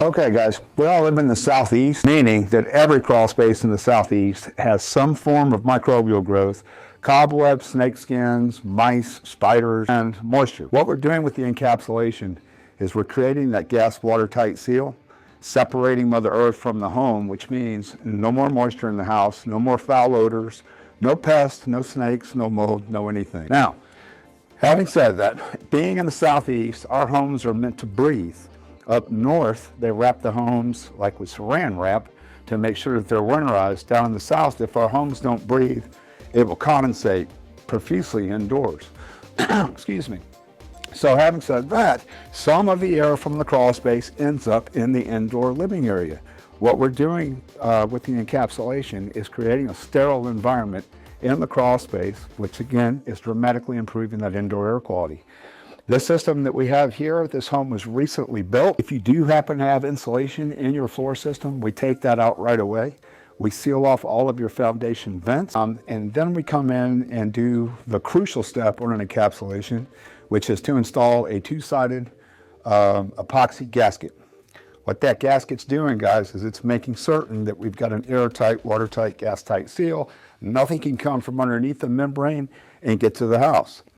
Okay guys, we all live in the southeast, meaning that every crawl space in the southeast has some form of microbial growth, cobwebs, snake skins, mice, spiders, and moisture. What we're doing with the encapsulation is we're creating that gas watertight seal, separating Mother Earth from the home, which means no more moisture in the house, no more foul odors, no pests, no snakes, no mold, no anything. Now, having said that, being in the southeast, our homes are meant to breathe. Up north, they wrap the homes like with saran wrap to make sure that they're winterized. Down in the south, if our homes don't breathe, it will condensate profusely indoors. Excuse me. So having said that, some of the air from the crawl space ends up in the indoor living area. What we're doing with the encapsulation is creating a sterile environment in the crawl space, which again is dramatically improving that indoor air quality. This system that we have here, this home was recently built. If you do happen to have insulation in your floor system, we take that out right away. We seal off all of your foundation vents, and then we come in and do the crucial step on an encapsulation, which is to install a two-sided epoxy gasket. What that gasket's doing, guys, is it's making certain that we've got an airtight, watertight, gas-tight seal. Nothing can come from underneath the membrane and get to the house.